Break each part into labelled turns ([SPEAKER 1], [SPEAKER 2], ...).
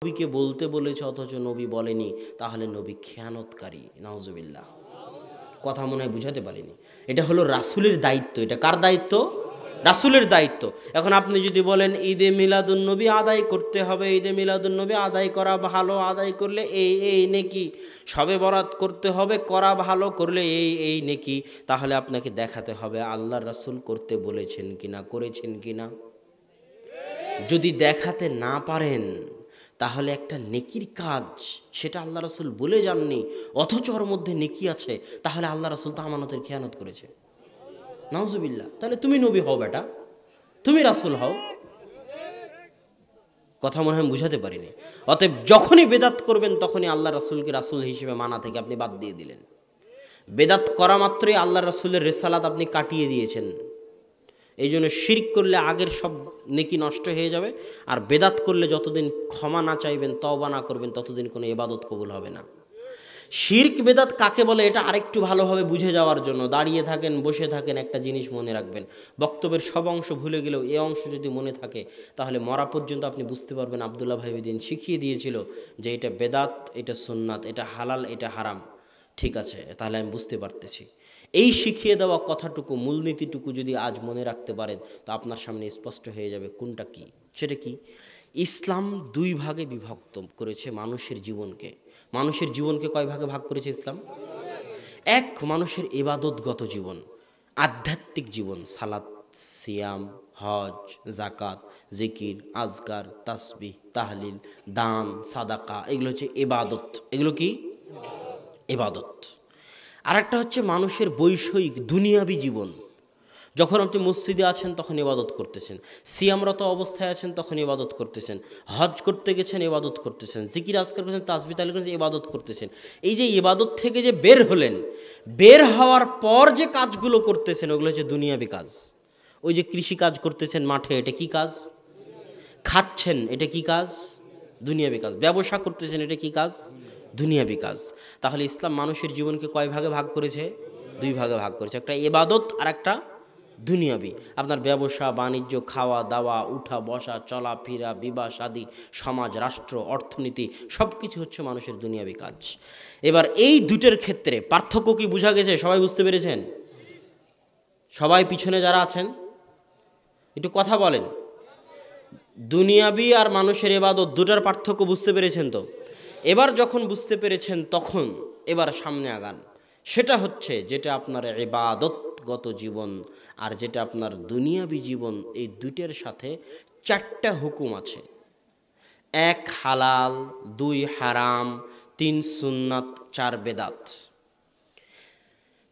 [SPEAKER 1] নবীকে বলতে বলেছে অথচ নবী বলেনি, তাহলে নবী খেয়ানতকারী। নাউজুবিল্লাহ। কথা মনে হয় বুঝাতে পারিনি। এটা হলো রাসূলের দায়িত্ব। এটা কার দায়িত্ব? রাসূলের দায়িত্ব। এখন আপনি যদি বলেন ঈদে মিলাদুন্নবী আদায় করতে হবে, ঈদে মিলাদুন্নবী আদায় করা ভালো, আদায় করলে এই নেকি, শবে বরাত করতে হবে, করা ভালো করলে এই নেকি, তাহলে আপনাকে দেখাতে হবে আল্লাহর রাসূল করতে বলেছেন কিনা, করেছেন কিনা। যদি দেখাতে না পারেন তাহলে একটা নেকির কাজ সেটা আল্লাহ রাসূল বলে যাননি অথচ ওর মধ্যে নেকি আছে, তাহলে আল্লাহ রাসূল তো আমানতের খেয়ানত করেছে। নাউজুবিল্লাহ। তাহলে তুমি নবী হও বেটা, তুমি রাসূল হও। কথা মনে হয় বুঝাতে পারিনি। অতএব যখনই বেদাত করবেন তখনই আল্লাহ রাসূলকে রাসূল হিসেবে মানা থেকে আপনি বাদ দিয়ে দিলেন। বেদাত করা মাত্রই আল্লাহ রাসূলের রিসালাত আপনি কাটিয়ে দিয়েছেন। এই জন্য শিরক করলে আগের সব নেকি নষ্ট হয়ে যাবে, আর বেদাত করলে যতদিন ক্ষমা না চাইবেন, তওবা না করবেন, ততদিন কোনো ইবাদত কবুল হবে না। শিরক বেদাত কাকে বলে এটা আরেকটু ভালোভাবে বুঝে যাওয়ার জন্য দাঁড়িয়ে থাকেন, বসে থাকেন, একটা জিনিস মনে রাখবেন। বক্তব্যের সব অংশ ভুলে গেলেও এই অংশ যদি মনে থাকে তাহলে মরা পর্যন্ত আপনি বুঝতে পারবেন আব্দুল্লাহ ভাই ওই দিন শিখিয়ে দিয়েছিল যে এটা বেদাত, এটা সুন্নাত, এটা হালাল, এটা হারাম। ঠিক আছে, তাহলে আমি বুঝতে পারতেছি। এই শিখিয়ে দেওয়া কথাটুকু, মূলনীতিটুকু যদি আজ মনে রাখতে পারেন তো আপনার সামনে স্পষ্ট হয়ে যাবে কোনটা কি। সেটা কি? ইসলাম দুই ভাগে বিভক্ত করেছে মানুষের জীবনকে। মানুষের জীবনকে কয় ভাগে ভাগ করেছে ইসলাম? এক, মানুষের ইবাদতগত জীবন, আধ্যাত্মিক জীবন, সালাত, সিয়াম, হজ, জাকাত, জিকির, আজকার, তাসবিহ, তাহলিল, দান, সাদাকা, এগুলো হচ্ছে ইবাদত। এগুলো কি? ইবাদত। আর একটা হচ্ছে মানুষের বৈষয়িক দুনিয়াবি জীবন। যখন আপনি মসজিদে আছেন তখন ইবাদত করতেছেন, সিয়ামরত অবস্থায় আছেন তখন ইবাদত করতেছেন, হজ করতে গেছেন ইবাদত করতেছেন, জিকির আজকার করছেন, তাসবিহ তাহলিল করছেন, ইবাদত করতেছেন। এই যে ইবাদত থেকে যে বের হলেন, বের হওয়ার পর যে কাজগুলো করতেছেন ওগুলো হচ্ছে দুনিয়াবি কাজ। ওই যে কৃষি কাজ করতেছেন মাঠে, এটা কি কাজ? খাচ্ছেন, এটা কি কাজ? দুনিয়াবি কাজ। ব্যবসা করতেছেন, এটা কি কাজ? দুনিয়াবি কাজ। তাহলে ইসলাম মানুষের জীবনকে কয় ভাগে ভাগ করেছে? দুই ভাগে ভাগ করেছে, একটা ইবাদত আর একটা দুনিয়াবি। আপনার ব্যবসা বাণিজ্য, খাওয়া দাওয়া, উঠা বসা, চলাফেরা, বিবাহ শাদী, সমাজ, রাষ্ট্র, অর্থনীতি, সব কিছু হচ্ছে মানুষের দুনিয়াবি কাজ। এবার এই দুটোর ক্ষেত্রে পার্থক্য কি বোঝা গেছে? সবাই বুঝতে পেরেছেন? সবাই পিছনে যারা আছেন একটু কথা বলেন। দুনিয়াবি আর মানুষের ইবাদত দুটার পার্থক্য বুঝতে পেরেছেন তো? এবার যখন বুঝতে পেরেছেন তখন এবার সামনে আগান। সেটা হচ্ছে যেটা আপনার ইবাদতগত জীবন আর যেটা আপনার দুনিয়াবি জীবন, এই দুইটার সাথে চারটা হুকুম আছে। এক হালাল, দুই হারাম, তিন সুন্নাত, চার বেদাত।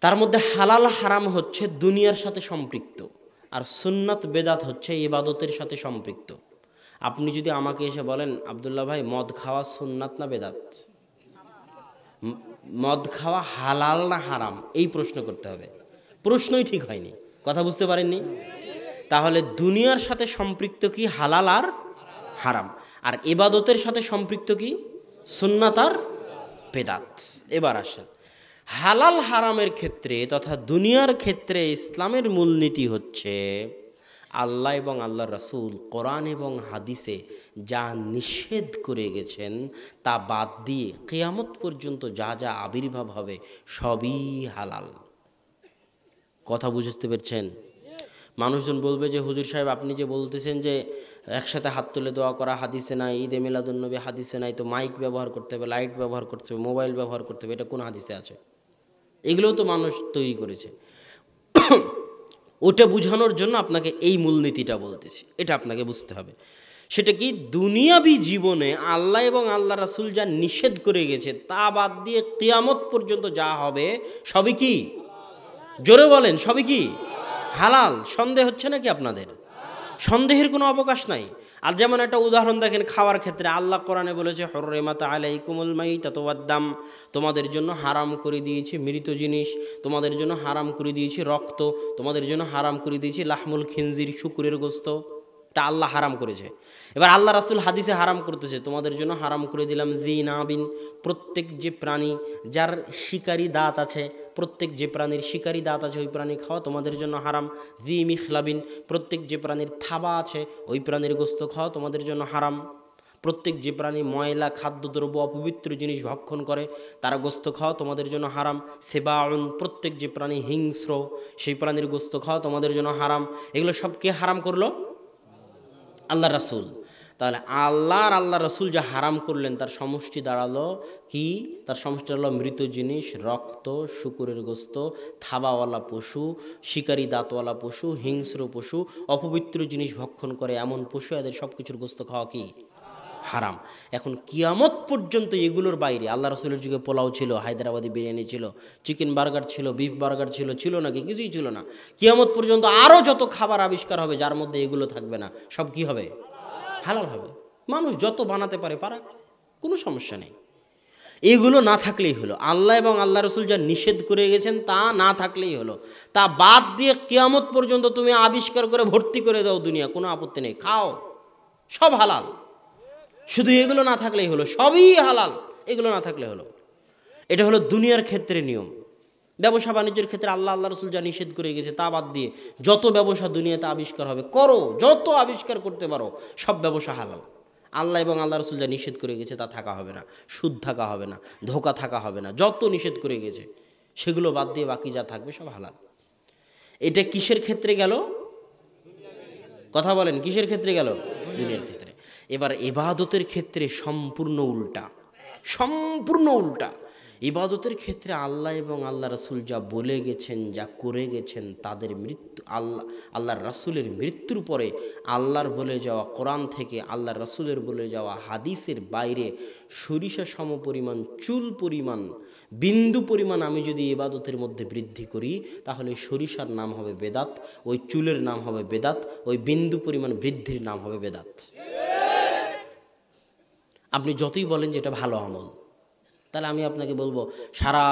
[SPEAKER 1] তার মধ্যে হালাল হারাম হচ্ছে দুনিয়ার সাথে সম্পৃক্ত, আর সুন্নাত বেদাত হচ্ছে ইবাদতের সাথে সম্পৃক্ত। আপনি যদি আমাকে এসে বলেন আব্দুল্লাহ ভাই মদ খাওয়া সুন্নাত না বেদাত, মদ খাওয়া হালাল না হারাম, এই প্রশ্ন করতে হবে। প্রশ্নই ঠিক হয়নি, কথা বুঝতে পারেননি? তাহলে দুনিয়ার সাথে সম্পৃক্ত কি? হালাল আর হারাম। আর ইবাদতের সাথে সম্পৃক্ত কি? সুন্নাত আর বেদাত। এবার আসেন হালাল হারামের ক্ষেত্রে তথা দুনিয়ার ক্ষেত্রে ইসলামের মূলনীতি হচ্ছে আল্লাহ এবং আল্লাহ রাসূল কোরআন এবং হাদিসে যা নিষেধ করে গেছেন তা বাদ দিয়ে কিয়ামত পর্যন্ত যা যা আবির্ভাব হবে সবই হালাল। কথা বুঝতে পেরেছেন? মানুষজন বলবে যে হুজুর সাহেব আপনি যে বলতেছেন যে একসাথে হাত তুলে দোয়া করা হাদিসে নাই, ঈদে মিলাদুন্নবী হাদিসে নাই, তো মাইক ব্যবহার করতে হবে, লাইট ব্যবহার করতে হবে, মোবাইল ব্যবহার করতে হবে, এটা কোন হাদিসে আছে? এগুলোও তো মানুষ তৈরি করেছে। ওটা বোঝানোর জন্য আপনাকে এই মূলনীতিটা বলতেছি, এটা আপনাকে বুঝতে হবে। সেটা কি? দুনিয়াবি জীবনে আল্লাহ এবং আল্লাহ রাসূল যা নিষেধ করে গেছে তা বাদ দিয়ে কিয়ামত পর্যন্ত যা হবে সবই কি? জোরে বলেন, সবই কি? হালাল। সন্দেহ হচ্ছে নাকি আপনাদের? সন্দেহের কোনো অবকাশ নাই। আর যেমন একটা উদাহরণ দেখেন খাওয়ার ক্ষেত্রে, আল্লাহ কোরআনে বলেছে হুররিমাত আলাইকুমুল মাইতাতু ওয়াদ-দাম, তোমাদের জন্য হারাম করে দিয়েছি মৃত জিনিস, তোমাদের জন্য হারাম করে দিয়েছি রক্ত, তোমাদের জন্য হারাম করে দিয়েছি লাহমুল খিনজির, শুকুরের গোশত। এটা আল্লাহ হারাম করেছে। এবার আল্লাহ রাসূল হাদিসে হারাম করতেছে, তোমাদের জন্য হারাম করে দিলাম যিনাবিন, প্রত্যেক যে প্রাণী যার শিকারী দাঁত আছে, প্রত্যেক যে প্রাণীর শিকারী দাঁত আছে ওই প্রাণী খাওয়া তোমাদের জন্য হারাম। জি মিখলাবিন, প্রত্যেক যে প্রাণীর থাবা আছে ওই প্রাণীর গোশত খাওয়া তোমাদের জন্য হারাম। প্রত্যেক যে প্রাণী ময়লা খাদ্যদ্রব্য অপবিত্র জিনিস ভক্ষণ করে তারা গোস্ত খাওয়া তোমাদের জন্য হারাম। সেবাউন, প্রত্যেক যে প্রাণী হিংস্র সেই প্রাণীর গোস্ত খাওয়া তোমাদের জন্য হারাম। এগুলো সব কে হারাম করলো? আল্লাহ রাসূল। তাহলে আল্লাহ রাসূল যা হারাম করলেন তার সমষ্টি দাঁড়ালো কি? তার সমষ্টি দাঁড়ালো মৃত জিনিস, রক্ত, শূকরের গোস্ত, থাবাওয়ালা পশু, শিকারী দাঁতওয়ালা পশু, হিংস্র পশু, অপবিত্র জিনিস ভক্ষণ করে এমন পশু, এদের সব কিছুর গোস্ত খাওয়া কি? হারাম। এখন কিয়ামত পর্যন্ত এগুলোর বাইরে আল্লাহ রাসূলের যুগে পোলাও ছিল, হায়দ্রাবাদি বিরিয়ানি ছিল, চিকেন বার্গার ছিল, বিফ বার্গার ছিল, ছিল নাকি? কিছুই ছিল না। কিয়ামত পর্যন্ত আরও যত খাবার আবিষ্কার হবে যার মধ্যে এগুলো থাকবে না, সব কি হবে? হালাল হবে। মানুষ যত বানাতে পারে পারাক, কোনো সমস্যা নেই। এগুলো না থাকলেই হলো। আল্লাহ এবং আল্লাহ রাসূল যা নিষেধ করে গেছেন তা না থাকলেই হলো। তা বাদ দিয়ে কিয়ামত পর্যন্ত তুমি আবিষ্কার করে ভর্তি করে দাও দুনিয়া, কোনো আপত্তি নেই, খাও, সব হালাল। শুধু এগুলো না থাকলেই হলো, সবই হালাল, এগুলো না থাকলে হলো। এটা হলো দুনিয়ার ক্ষেত্রে নিয়ম। ব্যবসা বাণিজ্যের ক্ষেত্রে আল্লাহ রাসূল যা নিষেধ করে গেছে তা বাদ দিয়ে যত ব্যবসা দুনিয়াতে আবিষ্কার হবে করো, যত আবিষ্কার করতে পারো, সব ব্যবসা হালাল। আল্লাহ এবং আল্লাহ রাসূল যা নিষেধ করে গেছে তা থাকা হবে না, সুদ থাকা হবে না, ধোঁকা থাকা হবে না, যত নিষেধ করে গেছে সেগুলো বাদ দিয়ে বাকি যা থাকবে সব হালাল। এটা কিসের ক্ষেত্রে গেল? কথা বলেন, কিসের ক্ষেত্রে গেল? দুনিয়ার ক্ষেত্রে। এবার ইবাদতের ক্ষেত্রে সম্পূর্ণ উল্টা, সম্পূর্ণ উল্টা। ইবাদতের ক্ষেত্রে আল্লাহ এবং আল্লাহ রাসূল যা বলে গেছেন, যা করে গেছেন, তাদের মৃত্যু আল্লাহর রাসূলের মৃত্যুর পরে আল্লাহর বলে যাওয়া কোরআন থেকে আল্লাহর রাসূলের বলে যাওয়া হাদিসের বাইরে সরিষা সমপরিমাণ, চুল পরিমাণ, বিন্দু পরিমাণ আমি যদি ইবাদতের মধ্যে বৃদ্ধি করি তাহলে সরিষার নাম হবে বেদাত, ওই চুলের নাম হবে বেদাত, ওই বিন্দু পরিমাণ বৃদ্ধির নাম হবে বেদাত। আপনি যতই বলেন যে এটা ভালো আমল, তাহলে আমি আপনাকে বলবো সারা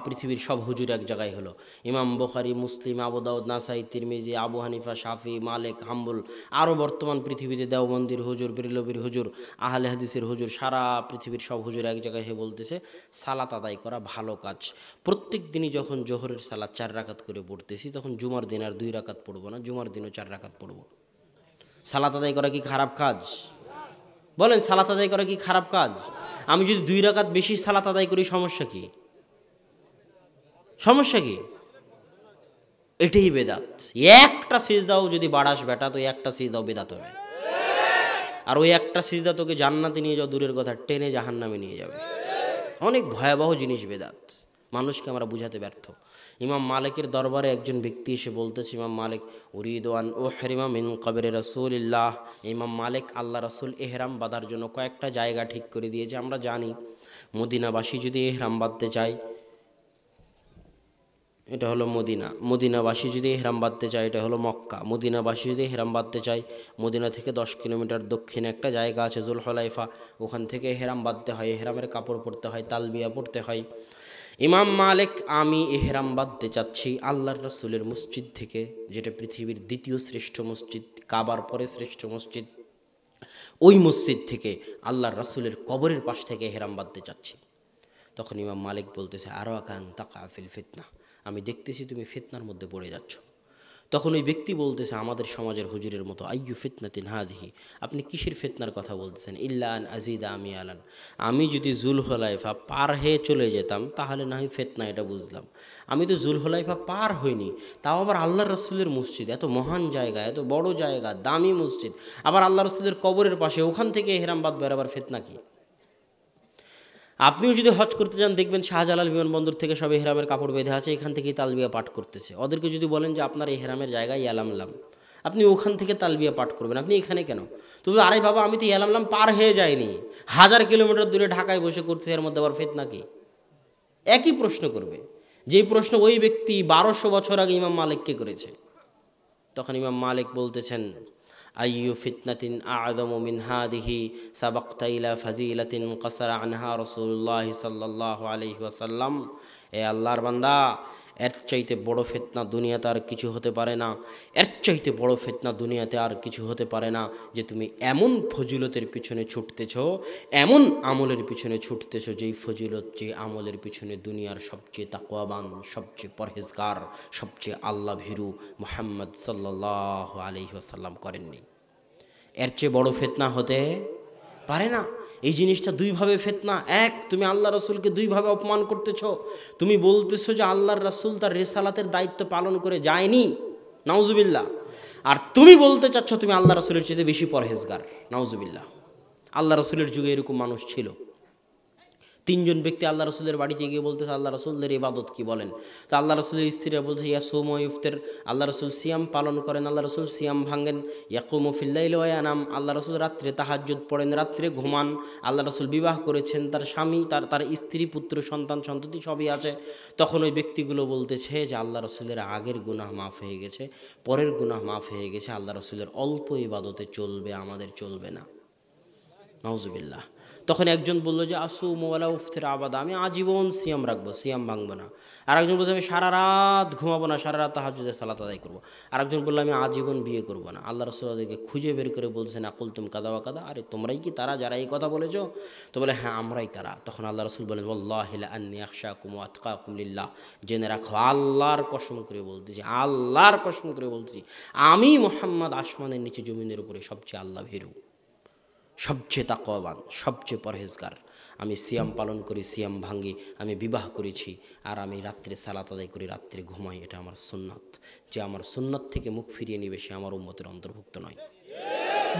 [SPEAKER 1] পৃথিবীর সব হুজুর এক জায়গায় হলো। ইমাম বুখারী, মুসলিম, আবু দাউদ, নাসাই, তিরমিজি, আবু হানিফা, শাফি, মালিক, হাম্বল, আরও বর্তমান পৃথিবীতে দেওবন্দির হুজুর, বেরেলভির হুজুর, আহলে হাদিসের হুজুর, সারা পৃথিবীর সব হুজুর এক জায়গায় হয়ে বলতেছে সালাত আদায় করা ভালো কাজ। প্রত্যেক দিনই যখন জোহরের সালাত 4 রাকাত করে পড়তেছি তখন জুমার দিন আর 2 রাকাত পড়বো না, জুমার দিনও 4 রাকাত পড়বো। সালাত আদায় করা কি খারাপ কাজ? বলেন, সালাত আদায় করা কি খারাপ কাজ? আমি যদি 2 রাকাত বেশি সালাত আদায় করি সমস্যা কি? সমস্যা কি? এটাই বেদাত। একটা সিজদাও যদি বাড়াস বেটা, তো একটা সিজদাও বেদাত হবে। আর ওই একটা সিজদা তোকে জান্নাতে নিয়ে যাওয়া দূরের কথা, টেনে জাহান্নামে নিয়ে যাবে। অনেক ভয়াবহ জিনিস বেদাত, মানুষকে আমরা বুঝাতে ব্যর্থ। ইমাম মালিকের দরবারে একজন ব্যক্তি এসে বলতেছে, ইমাম মালিক উরিদু আন উহরিমা মিন কবরে রাসূলিল্লাহ। ইমাম মালিক আল্লাহ রাসূল এহরাম বাঁধার জন্য কয়েকটা জায়গা ঠিক করে দিয়েছে। আমরা জানি মদিনাবাসী যদি এহরাম বাঁধতে চায়, এটা হলো মদিনা, মদিনাবাসী যদি এহরাম বাঁধতে চায় এটা হলো মক্কা, মদিনাবাসী যদি এহরাম বাঁধতে চায় মদিনা থেকে 10 কিলোমিটার দক্ষিণে একটা জায়গা আছে জুলহুলাইফা, ওখান থেকে এহরাম বাঁধতে হয়, এহরামের কাপড় পরতে হয়, তালবিয়া পড়তে হয়। ইমাম মালিক, আমি এহরাম বাঁধতে চাচ্ছি আল্লাহর রাসূলের মসজিদ থেকে, যেটা পৃথিবীর দ্বিতীয় শ্রেষ্ঠ মসজিদ, কাবার পরে শ্রেষ্ঠ মসজিদ, ওই মসজিদ থেকে আল্লাহর রাসূলের কবরের পাশ থেকে এহরাম বাঁধতে চাচ্ছি। তখন ইমাম মালিক বলতেছে আরো আকান তাকা ফিল ফিতনা, আমি দেখতেছি তুমি ফিতনার মধ্যে পড়ে যাচ্ছ। তখন ওই ব্যক্তি বলতেছে আমাদের সমাজের হুজুরের মতো, আইয়ু ফিতনাতিন হাদিহি, আপনি কিসের ফিতনার কথা বলতেছেন? ইল্লা আন আজিদা আমি আলান, আমি যদি জুলহুলাইফা পার হয়ে চলে যেতাম তাহলে না হয় ফিতনা, এটা বুঝলাম। আমি তো জুলহুলাইফা পার হইনি, তাও আবার আল্লাহর রাসূলের মসজিদ, এত মহান জায়গা, এত বড় জায়গা, দামি মসজিদ, আবার আল্লাহর রাসূলের কবরের পাশে, ওখান থেকে এহরাম বাঁধবে, আবার ফিতনা কি? আপনিও যদি হজ করতে যান দেখবেন শাহজালাল বিমানবন্দর থেকে সব এহরামের কাপড় বেঁধে আছে, এখান থেকেই তালবিয়া পাঠ করতেছে। ওদেরকে যদি বলেন যে আপনার এহরামের জায়গায় ইয়ালামলাম, আপনি ওখান থেকে তালবিয়া পাঠ করবেন, আপনি এখানে কেন? তবে আরে বাবা, আমি তো ইয়ালামলাম পার হয়ে যাইনি, 1000 কিলোমিটার দূরে ঢাকায় বসে করতে, এর মধ্যে আবার ফিতনা কি? একই প্রশ্ন করবে, যেই প্রশ্ন ওই ব্যক্তি 1200 বছর আগে ইমাম মালিককে করেছে। তখন ইমাম মালিক বলতেছেন আইয়ু ফিতনাতিন আ'যামু মিন হাদিহি সাবাকতা ইলা ফাজিলাতিন কাসারা আনহা রাসূলুল্লাহ সাল্লাল্লাহু আলাইহি ওয়াসাল্লাম। এ আল্লাহর বান্দা, এর চাইতে বড় ফিতনা দুনিয়াতে আর কিছু হতে পারে না, এর চাইতে বড় ফিতনা দুনিয়াতে আর কিছু হতে পারে না যে তুমি এমন ফজিলতের পিছনে ছুটতেছো, এমন আমলের পিছনে ছুটতেছো যেই ফজিলত, যে আমলের পিছনে দুনিয়ার সবচেয়ে তাকওয়াবান, সবচেয়ে পরহেজগার, সবচেয়ে আল্লাহ ভীরু মুহাম্মদ সাল্লাল্লাহু আলাইহি ওয়াসাল্লাম করেননি। এর চেয়ে বড় ফিতনা হতে পারে না। এই জিনিসটা দুইভাবে ফিতনা। এক, তুমি আল্লাহ রাসূলকে দুইভাবে অপমান করতেছো। তুমি বলতেছো যে আল্লাহর রাসূল তার রিসালাতের দায়িত্ব পালন করে যায়নি, নাউজুবিল্লাহ। আর তুমি বলতে চাচ্ছ তুমি আল্লাহ রাসূলের চেয়ে বেশি পরহেজগার, নাউজুবিল্লাহ। আল্লাহ রাসূলের যুগে এরকম মানুষ ছিল। তিনজন ব্যক্তি আল্লাহ রসুলের বাড়িতে গিয়ে বলতেছে আল্লাহ রসুলের ইবাদত কি বলেন। তো আল্লাহ রসুলের স্ত্রীরা বলছে ইয়াসুম ওয়া ইফতার, আল্লাহ রসুল সিয়াম পালন করেন, আল্লাহ রসুল সিয়াম ভাঙেন। ইয়াকুমু ফিল্লাইলি ওয়া ইয়ানাম, আল্লাহ রসুল রাত্রে তাহাজ্জুদ পড়েন, রাত্রে ঘুমান। আল্লাহ রসুল বিবাহ করেছেন, তার স্বামী, তার স্ত্রী, পুত্র, সন্তান, সন্ততি সবই আছে। তখন ওই ব্যক্তিগুলো বলতেছে যে আল্লাহ রসুলের আগের গুনাহ মাফ হয়ে গেছে, পরের গুনাহ মাফ হয়ে গেছে, আল্লাহ রসুলের অল্প ইবাদতে চলবে, আমাদের চলবে না, নাউজুবিল্লাহ। তখন একজন বললো যে আসুম ওয়ালা উফতির আবাদা, আমি আজীবন সিয়াম রাখবো, সিয়াম ভাঙবো না। আর একজন বলছে আমি সারা রাত ঘুমাবো না, সারা রাত তাহাজ্জুদের সালাত আদায় করবো। আর একজন বললো আমি আজীবন বিয়ে করবো না। আল্লাহ রাসূল তাদেরকে খুঁজে বের করে বলছেন আকুল তুম কাদা ওয়া কাদা, আরে তোমরাই কি তারা যারা এই কথা বলেছো? তো বলে হ্যাঁ আমরাই তারা। তখন আল্লাহ রাসূল বলেন ওয়াল্লাহি লা আন্নী আখশাকুম ওয়া আতকাকুম লিল্লাহ, জেনে রাখো আল্লাহর কসম করে বলতেছি, আল্লাহর কসম করে বলতেছি, আমি মুহাম্মদ আসমানের নিচে জমিনের উপরে সবচেয়ে আল্লাহ ভীরু, সবচেয়ে তাকওয়াবান, সবচেয়ে পরহেজগার। আমি সিয়াম পালন করি, সিয়াম ভাঙ্গি, আমি বিবাহ করেছি, আর আমি রাত্রে সালাত আদায় করি, রাত্রে ঘুমাই। এটা আমার সুন্নাত। যে আমার সুন্নাত থেকে মুখ ফিরিয়ে নিবে সে আমার উম্মতের অন্তর্ভুক্ত নয়।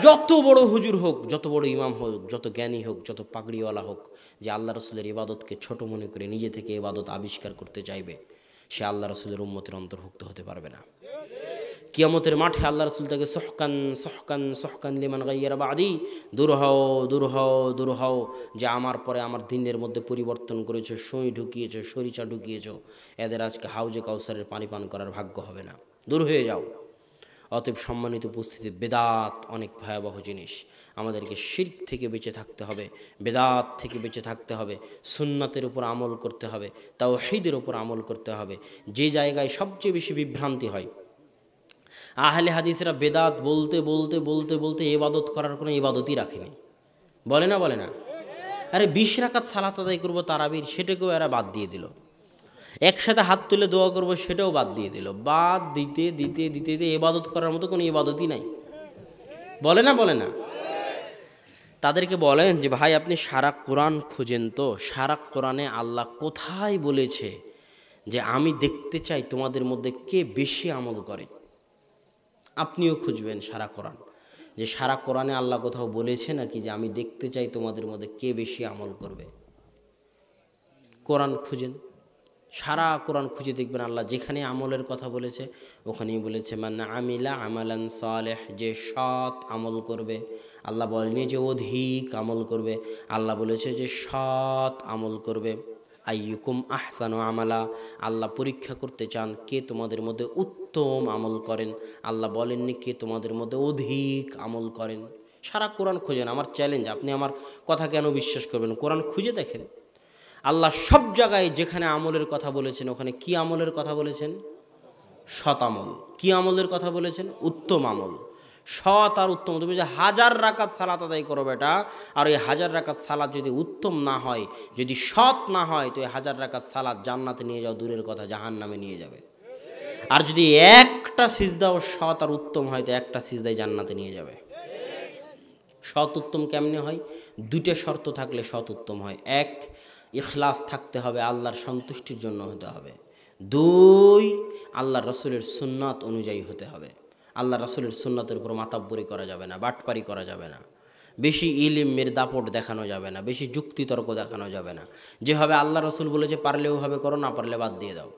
[SPEAKER 1] যত বড় হুজুর হোক, যত বড় ইমাম হোক, যত জ্ঞানী হোক, যত পাগড়িওয়ালা হোক, যে আল্লাহ রসুলের ইবাদতকে ছোট মনে করে নিজে থেকে ইবাদত আবিষ্কার করতে চাইবে, সে আল্লাহ রসুলের উম্মতের অন্তর্ভুক্ত হতে পারবে না। কিয়ামতের মাঠে আল্লাহ রসুল তাকে সহকান সহকান সহকান লিমান গাইয়ারা বাদি, দূর হও দূর হও দূর হও, যে আমার পরে আমার দিনের মধ্যে পরিবর্তন করেছো, সই ঢুকিয়েছো, সরিচা ঢুকিয়েছো, এদের আজকে হাউজে কাউসারের পানি পান করার ভাগ্য হবে না, দূর হয়ে যাও। অতএব সম্মানিত উপস্থিতি, বেদাত অনেক ভয়াবহ জিনিস। আমাদেরকে শিরক থেকে বেঁচে থাকতে হবে, বেদাত থেকে বেঁচে থাকতে হবে, সুন্নাতের উপর আমল করতে হবে, তাওহীদের উপর আমল করতে হবে। যে জায়গায় সবচেয়ে বেশি বিভ্রান্তি হয়, আহলে হাদিসরা বেদাত বলতে বলতে বলতে বলতে ইবাদত করার কোনো ইবাদতই রাখেনি, বলে না বলে না। আরে 20 রাকাত সালাত আদায় করবো তারাবির, সেটাকেও এরা বাদ দিয়ে দিল। একসাথে হাত তুলে দোয়া করবো, সেটাও বাদ দিয়ে দিল। বাদ দিতে দিতে দিতে দিতে ইবাদত করার মতো কোনো ইবাদতই নাই, বলে না বলে না। তাদেরকে বলেন যে ভাই আপনি সারা কোরআন খুঁজেন তো, সারা কোরআনে আল্লাহ কোথায় বলেছে যে আমি দেখতে চাই তোমাদের মধ্যে কে বেশি আমল করে? আপনিও খুঁজবেন সারা কোরআন, যে সারা কোরআনে আল্লাহ কোথাও বলেছে নাকি যে আমি দেখতে চাই তোমাদের মধ্যে কে বেশি আমল করবে? কোরআন খুঁজেন, সারা কোরআন খুঁজে দেখবেন আল্লাহ যেখানে আমলের কথা বলেছে ওখানেই বলেছে মান আমিলা আমালান সালেহ, যে সৎ আমল করবে। আল্লাহ বলেনি যে অধিক আমল করবে, আল্লাহ বলেছে যে সৎ আমল করবে। আইয়ুকুম আহসানু আমালা, আল্লাহ পরীক্ষা করতে চান কে তোমাদের মধ্যে উত্তম আমল করেন। আল্লাহ বলেননি কে তোমাদের মধ্যে অধিক আমল করেন। সারা কোরআন খুঁজেন। আমার চ্যালেঞ্জ, আপনি আমার কথা কেন বিশ্বাস করবেন? কোরআন খুঁজে দেখেন। আল্লাহ সব জায়গায় যেখানে আমলের কথা বলেছেন ওখানে কি আমলের কথা বলেছেন? সৎ আমল। কি আমলের কথা বলেছেন? উত্তম আমল। সৎ আর উত্তম। তুমি যে 1000 রাকাত সালাত আদায় করো বেটা, আর এই 1000 রাকাত সালাত যদি উত্তম না হয়, যদি সৎ না হয়, তো এই 1000 রাকাত সালাত জান্নাতে নিয়ে যাও দূরের কথা, জাহান্নামে নিয়ে যাবে। আর যদি একটা সিজদাও সৎ আর উত্তম হয়, তো একটা সিজদাই জান্নাতে নিয়ে যাবে। সৎ উত্তম কেমনে হয়? 2টা শর্ত থাকলে সৎ উত্তম হয়। 1, ইখলাস থাকতে হবে, আল্লাহর সন্তুষ্টির জন্য হতে হবে। 2, আল্লাহর রাসূলের সুন্নাত অনুযায়ী হতে হবে। আল্লাহর রাসূলের সুন্নাতের উপর মাতাব্বরি করা যাবে না, বাটপারি করা যাবে না, বেশি ইলমের দাপট দেখানো যাবে না, বেশি যুক্তিতর্ক দেখানো যাবে না। যেভাবে আল্লাহ রাসূল বলেছে পারলে ওভাবে করো, না পারলে বাদ দিয়ে দাও।